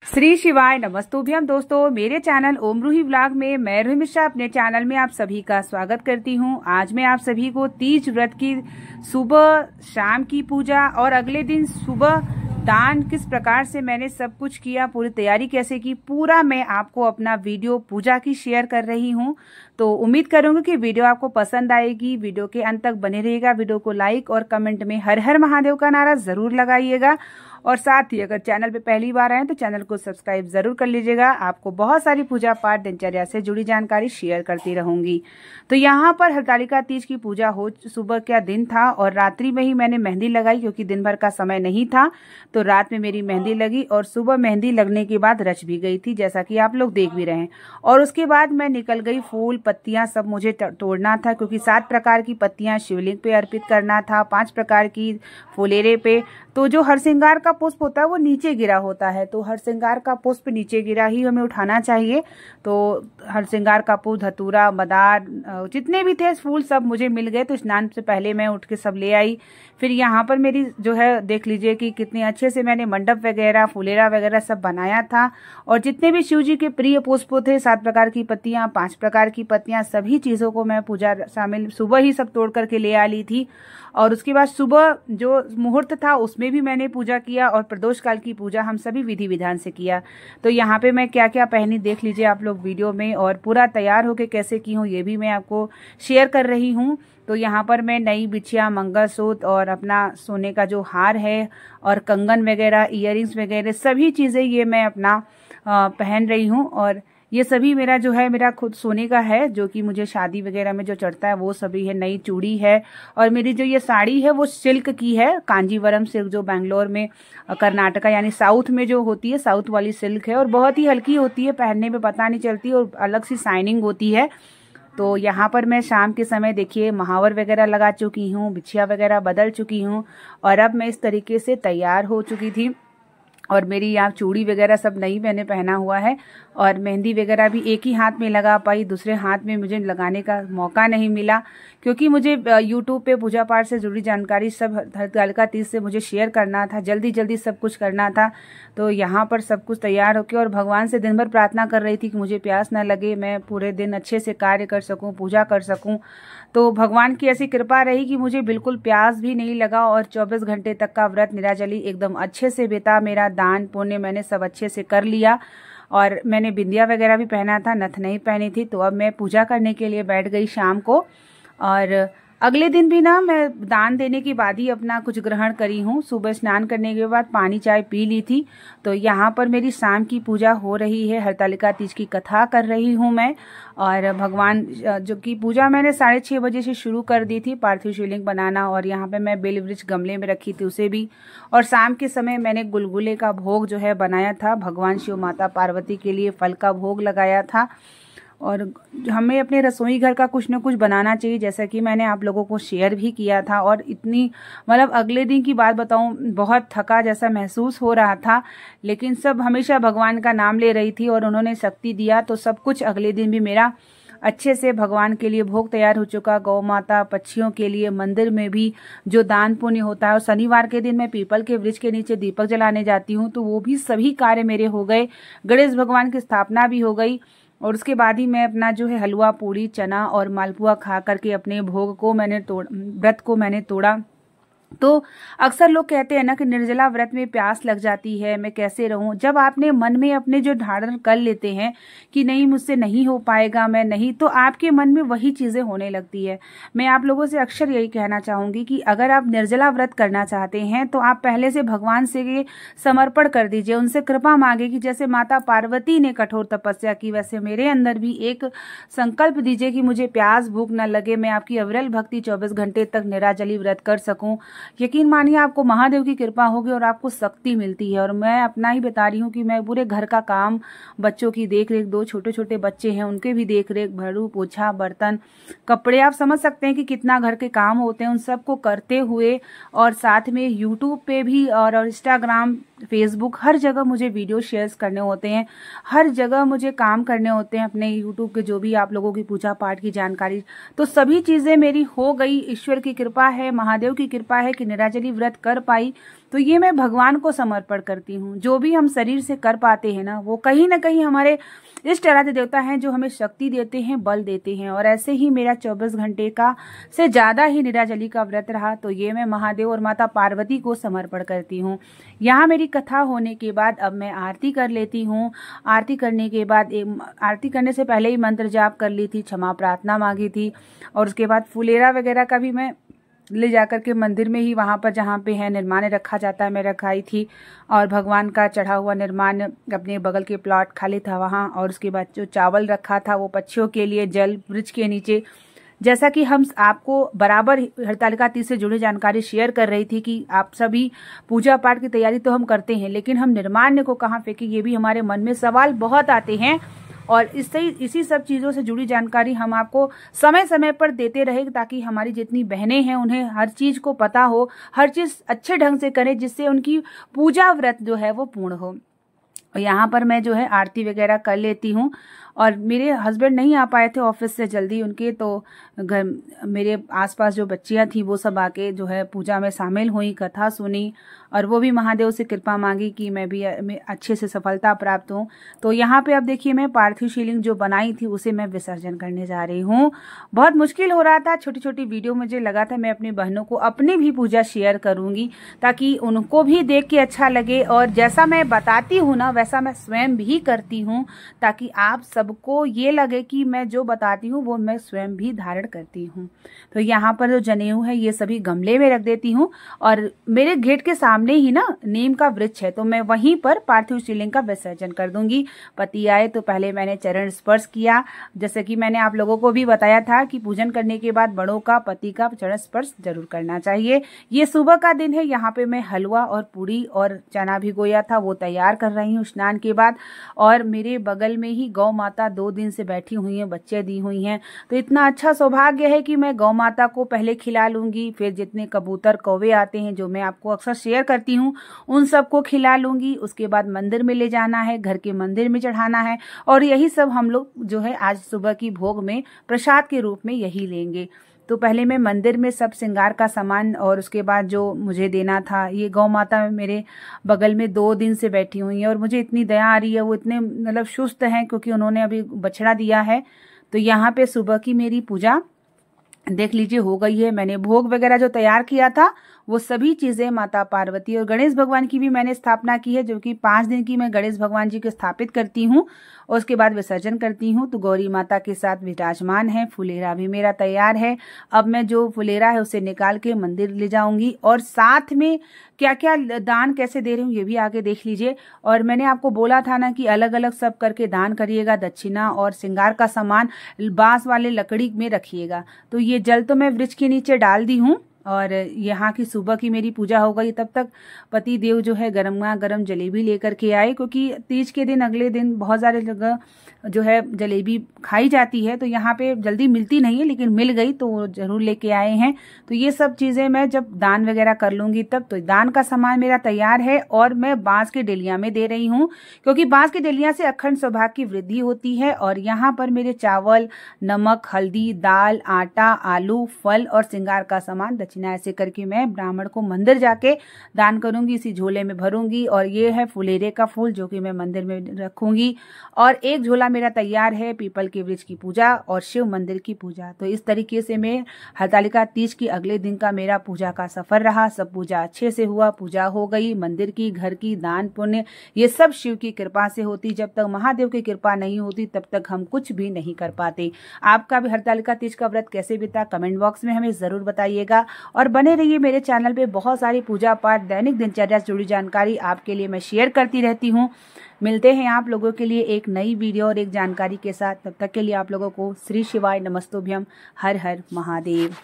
श्री शिवाय नमस्तुभ्यम। दोस्तों, मेरे चैनल ओम रूही व्लॉग में मैं रूही मिश्रा अपने चैनल में आप सभी का स्वागत करती हूं। आज मैं आप सभी को तीज व्रत की सुबह शाम की पूजा और अगले दिन सुबह दान किस प्रकार से मैंने सब कुछ किया, पूरी तैयारी कैसे की, पूरा मैं आपको अपना वीडियो पूजा की शेयर कर रही हूं। तो उम्मीद करूंगी कि वीडियो आपको पसंद आएगी। वीडियो के अंत तक बने रहिएगा। वीडियो को लाइक और कमेंट में हर हर महादेव का नारा जरूर लगाइएगा और साथ ही अगर चैनल पे पहली बार आए तो चैनल को सब्सक्राइब जरूर कर लीजिएगा। आपको बहुत सारी पूजा पाठ दिनचर्या से जुड़ी जानकारी शेयर करती रहूंगी। तो यहाँ पर हरतालिका तीज की पूजा हो, सुबह क्या दिन था और रात्रि में ही मैंने मेहंदी लगाई क्योंकि दिन भर का समय नहीं था। तो रात में मेरी मेहंदी लगी और सुबह मेहंदी लगने के बाद रच भी गई थी, जैसा कि आप लोग देख भी रहे हैं। और उसके बाद मैं निकल गई, फूल पत्तियां सब मुझे तोड़ना था क्योंकि 7 प्रकार की पत्तियां शिवलिंग पे अर्पित करना था, 5 प्रकार की फुलेरे पे। तो जो हरसिंगार का पुष्प होता है वो नीचे गिरा होता है, तो हरसिंगार का पुष्प नीचे गिरा ही हमें उठाना चाहिए। तो हरसिंगार का पुष्प, धतूरा, मदार, जितने भी थे फूल सब मुझे मिल गए। तो स्नान से पहले मैं उठ के सब ले आई। फिर यहाँ पर मेरी जो है देख लीजिए कि कितने अच्छे से मैंने मंडप वगैरह, फुलेरा वगैरह सब बनाया था। और जितने भी शिव जी के प्रिय पुष्प थे, 7 प्रकार की पत्तियां, 5 प्रकार की पत्तियां, सभी चीजों को मैं पूजा शामिल सुबह ही सब तोड़ करके ले आ ली थी। और उसके बाद सुबह जो मुहूर्त था उसमें भी मैंने पूजा किया और प्रदोष काल की पूजा हम सभी विधि विधान से किया। तो यहाँ पे मैं क्या क्या पहनी देख लीजिए आप लोग वीडियो में, और पूरा तैयार होके कैसे की हूँ ये भी मैं आपको शेयर कर रही हूँ। तो यहाँ पर मैं नई बिछिया, मंगलसूत्र और अपना सोने का जो हार है और कंगन वगैरह, इयररिंग्स वगैरह सभी चीज़ें ये मैं अपना पहन रही हूँ। और ये सभी मेरा जो है मेरा खुद सोने का है, जो कि मुझे शादी वगैरह में जो चढ़ता है वो सभी है। नई चूड़ी है और मेरी जो ये साड़ी है वो सिल्क की है, कांजीवरम सिल्क, जो बेंगलोर में कर्नाटका यानी साउथ में जो होती है, साउथ वाली सिल्क है। और बहुत ही हल्की होती है, पहनने में पता नहीं चलती और अलग सी शाइनिंग होती है। तो यहाँ पर मैं शाम के समय देखिए महावर वगैरह लगा चुकी हूँ, बिछिया वगैरह बदल चुकी हूँ और अब मैं इस तरीके से तैयार हो चुकी थी। और मेरी यहाँ चूड़ी वगैरह सब नई मैंने पहना हुआ है और मेहंदी वगैरह भी एक ही हाथ में लगा पाई, दूसरे हाथ में मुझे लगाने का मौका नहीं मिला क्योंकि मुझे यूट्यूब पे पूजा पाठ से जुड़ी जानकारी सब हरतालिका तीज से मुझे शेयर करना था, जल्दी जल्दी सब कुछ करना था। तो यहाँ पर सब कुछ तैयार होकर और भगवान से दिन भर प्रार्थना कर रही थी कि मुझे प्यास ना लगे, मैं पूरे दिन अच्छे से कार्य कर सकूँ, पूजा कर सकूँ। तो भगवान की ऐसी कृपा रही कि मुझे बिल्कुल प्यास भी नहीं लगा और 24 घंटे तक का व्रत निराजली एकदम अच्छे से बीता। मेरा दान पुण्य मैंने सब अच्छे से कर लिया और मैंने बिंदिया वगैरह भी पहना था, नथ नहीं पहनी थी। तो अब मैं पूजा करने के लिए बैठ गई शाम को। और अगले दिन भी ना मैं दान देने के बाद ही अपना कुछ ग्रहण करी हूँ। सुबह स्नान करने के बाद पानी चाय पी ली थी। तो यहाँ पर मेरी शाम की पूजा हो रही है, हरतालिका तीज की कथा कर रही हूँ मैं। और भगवान जो की पूजा मैंने 6:30 बजे से शुरू कर दी थी, पार्थिव शिवलिंग बनाना। और यहाँ पे मैं बेल वृक्ष गमले में रखी थी उसे भी। और शाम के समय मैंने गुलगुले का भोग जो है बनाया था, भगवान शिव माता पार्वती के लिए फल का भोग लगाया था। और हमें अपने रसोई घर का कुछ न कुछ बनाना चाहिए, जैसा कि मैंने आप लोगों को शेयर भी किया था। और इतनी मतलब अगले दिन की बात बताऊं, बहुत थका जैसा महसूस हो रहा था, लेकिन सब हमेशा भगवान का नाम ले रही थी और उन्होंने शक्ति दिया। तो सब कुछ अगले दिन भी मेरा अच्छे से भगवान के लिए भोग तैयार हो चुका। गौ माता, पक्षियों के लिए, मंदिर में भी जो दान पुण्य होता है। और शनिवार के दिन मैं पीपल के वृक्ष के नीचे दीपक जलाने जाती हूँ, तो वो भी सभी कार्य मेरे हो गए। गणेश भगवान की स्थापना भी हो गई। और उसके बाद ही मैं अपना जो है हलवा, पूरी, चना और मालपुआ खा करके अपने भोग को व्रत को मैंने तोड़ा। तो अक्सर लोग कहते हैं ना कि निर्जला व्रत में प्यास लग जाती है, मैं कैसे रहूं। जब आपने मन में अपने जो धारण कर लेते हैं कि नहीं मुझसे नहीं हो पाएगा, मैं नहीं, तो आपके मन में वही चीजें होने लगती है। मैं आप लोगों से अक्सर यही कहना चाहूंगी कि अगर आप निर्जला व्रत करना चाहते हैं तो आप पहले से भगवान से समर्पण कर दीजिए, उनसे कृपा मांगे कि जैसे माता पार्वती ने कठोर तपस्या की, वैसे मेरे अंदर भी एक संकल्प दीजिए कि मुझे प्यास भूख न लगे, मैं आपकी अविरल भक्ति 24 घंटे तक निराजली व्रत कर सकूं। यकीन मानिए आपको महादेव की कृपा होगी और आपको शक्ति मिलती है। और मैं अपना ही बता रही हूँ कि मैं पूरे घर का काम, बच्चों की देख रेख, 2 छोटे छोटे बच्चे हैं उनके भी देख रेख, झाड़ू पोछा, बर्तन, कपड़े, आप समझ सकते हैं कि कितना घर के काम होते हैं, उन सबको करते हुए और साथ में यूट्यूब पे भी और इंस्टाग्राम, फेसबुक, हर जगह मुझे वीडियो शेयर्स करने होते हैं, हर जगह मुझे काम करने होते हैं अपने यूट्यूब के, जो भी आप लोगों की पूजा पाठ की जानकारी। तो सभी चीजें मेरी हो गई, ईश्वर की कृपा है, महादेव की कृपा है है कि निराजली व्रत कर पाई तो ये मैं भगवान को समर्पण करती हूँ। जो भी हम शरीर से कर पाते हैं ना, वो कहीं ना कहीं हमारे इष्ट आराध्य देवता हैं जो हमें शक्ति देते हैं, बल देते हैं। और ऐसे ही मेरा 24 घंटे का से ज़्यादा ही निराजली का व्रत रहा, तो ये मैं महादेव और माता पार्वती को समर्पण करती हूँ। यहाँ मेरी कथा होने के बाद अब मैं आरती कर लेती हूँ। आरती करने के बाद आरती करने से पहले ही मंत्र जाप कर ली थी, क्षमा प्रार्थना मांगी थी, और उसके बाद फुलेरा वगैरह का भी मैं ले जाकर के मंदिर में ही वहाँ पर जहाँ पे है निर्माण रखा जाता है मैं रखाई थी, और भगवान का चढ़ा हुआ निर्माण अपने बगल के प्लॉट खाली था वहाँ। और उसके बाद जो चावल रखा था वो पक्षियों के लिए जल वृक्ष के नीचे। जैसा कि हम आपको बराबर हरतालिका तीज से जुड़ी जानकारी शेयर कर रही थी कि आप सभी पूजा पाठ की तैयारी तो हम करते हैं, लेकिन हम निर्माल्य को कहाँ फेंके, ये भी हमारे मन में सवाल बहुत आते हैं। और इसी सब चीज़ों से जुड़ी जानकारी हम आपको समय समय पर देते रहे, ताकि हमारी जितनी बहनें हैं उन्हें हर चीज़ को पता हो, हर चीज़ अच्छे ढंग से करें, जिससे उनकी पूजा व्रत जो है वो पूर्ण हो। और यहाँ पर मैं जो है आरती वगैरह कर लेती हूँ। और मेरे हस्बैंड नहीं आ पाए थे ऑफिस से जल्दी उनके, तो घर मेरे आसपास जो बच्चियाँ थी वो सब आके जो है पूजा में शामिल हुई, कथा सुनी, और वो भी महादेव से कृपा मांगी कि मैं भी अच्छे से सफलता प्राप्त हूँ। तो यहाँ पे अब देखिए मैं पार्थिव शिवलिंग जो बनाई थी उसे मैं विसर्जन करने जा रही हूँ। बहुत मुश्किल हो रहा था, छोटी छोटी वीडियो मुझे लगा था मैं अपनी बहनों को अपनी भी पूजा शेयर करूँगी, ताकि उनको भी देख के अच्छा लगे। और जैसा मैं बताती हूँ ना वैसा मैं स्वयं भी करती हूँ, ताकि आप सबको ये लगे कि मैं जो बताती हूँ वो मैं स्वयं भी धारण करती हूँ। तो यहाँ पर जो जनेऊ है ये सभी गमले में रख देती हूँ, और मेरे गेट के सामने ही ना नीम का वृक्ष है, तो मैं वहीं पर पार्थिव शिवलिंग का विसर्जन कर दूंगी। पति आए तो पहले मैंने चरण स्पर्श किया, जैसे कि मैंने आप लोगों को भी बताया था कि पूजन करने के बाद बड़ों का, पति का चरण स्पर्श जरूर करना चाहिए। ये सुबह का दिन है, यहाँ पे मैं हलवा और पूड़ी और चना भिगोया था वो तैयार कर रही हूँ स्नान के बाद। और मेरे बगल में ही गौ माता 2 दिन से बैठी हुई हैं, बच्चे दी हुई हैं, तो इतना अच्छा सौभाग्य है कि मैं गौ माता को पहले खिला लूंगी, फिर जितने कबूतर कौवे आते हैं जो मैं आपको अक्सर शेयर करती हूँ उन सबको खिला लूंगी। उसके बाद मंदिर में ले जाना है, घर के मंदिर में चढ़ाना है, और यही सब हम लोग जो है आज सुबह की भोग में प्रसाद के रूप में यही लेंगे। तो पहले मैं मंदिर में सब श्रृंगार का सामान, और उसके बाद जो मुझे देना था, ये गौ माता मेरे बगल में 2 दिन से बैठी हुई है, और मुझे इतनी दया आ रही है, वो इतने मतलब सुस्त हैं क्योंकि उन्होंने अभी बछड़ा दिया है। तो यहाँ पे सुबह की मेरी पूजा देख लीजिए हो गई है। मैंने भोग वगैरह जो तैयार किया था वो सभी चीजें माता पार्वती और गणेश भगवान की भी मैंने स्थापना की है, जो कि 5 दिन की मैं गणेश भगवान जी को स्थापित करती हूँ और उसके बाद विसर्जन करती हूँ। तो गौरी माता के साथ विराजमान है। फुलेरा भी मेरा तैयार है। अब मैं जो फुलेरा है उसे निकाल के मंदिर ले जाऊंगी, और साथ में क्या क्या दान कैसे दे रही हूँ ये भी आगे देख लीजिए। और मैंने आपको बोला था ना कि अलग अलग सब करके दान करिएगा, दक्षिणा और श्रृंगार का सामान बांस वाले लकड़ी में रखिएगा। तो ये जल तो मैं वृक्ष के नीचे डाल दी हूँ, और यहाँ की सुबह की मेरी पूजा हो गई। तब तक पति देव जो है गरमा गरम जलेबी लेकर के आए, क्योंकि तीज के दिन अगले दिन बहुत सारे जगह जो है जलेबी खाई जाती है, तो यहाँ पे जल्दी मिलती नहीं है, लेकिन मिल गई तो वो जरूर लेके आए हैं। तो ये सब चीज़ें मैं जब दान वगैरह कर लूँगी तब। तो दान का सामान मेरा तैयार है, और मैं बांस की डलिया में दे रही हूँ, क्योंकि बांस की डलिया से अखंड सौभाग्य की वृद्धि होती है। और यहाँ पर मेरे चावल, नमक, हल्दी, दाल, आटा, आलू, फल और श्रृंगार का सामान दक्षिणा ऐसे करके मैं ब्राह्मण को मंदिर जाके दान करूंगी, इसी झोले में भरूंगी। और ये है फुलेरे का फूल जो कि मैं मंदिर में रखूंगी। और एक झोला मेरा तैयार है पीपल के वृक्ष की पूजा और शिव मंदिर की पूजा। तो इस तरीके से मैं हरतालिका तीज की अगले दिन का मेरा पूजा का सफर रहा। सब पूजा अच्छे से हुआ, पूजा हो गई, मंदिर की, घर की, दान पुण्य ये सब शिव की कृपा से होती। जब तक महादेव की कृपा नहीं होती तब तक हम कुछ भी नहीं कर पाते। आपका भी हरतालिका तीज का व्रत कैसे बीता कमेंट बॉक्स में हमें जरूर बताइएगा। और बने रहिए मेरे चैनल पे, बहुत सारी पूजा पाठ, दैनिक दिनचर्या से जुड़ी जानकारी आपके लिए मैं शेयर करती रहती हूँ। मिलते हैं आप लोगों के लिए एक नई वीडियो और एक जानकारी के साथ। तब तक के लिए आप लोगों को श्री शिवाय नमस्तुभ्यम। हर हर महादेव।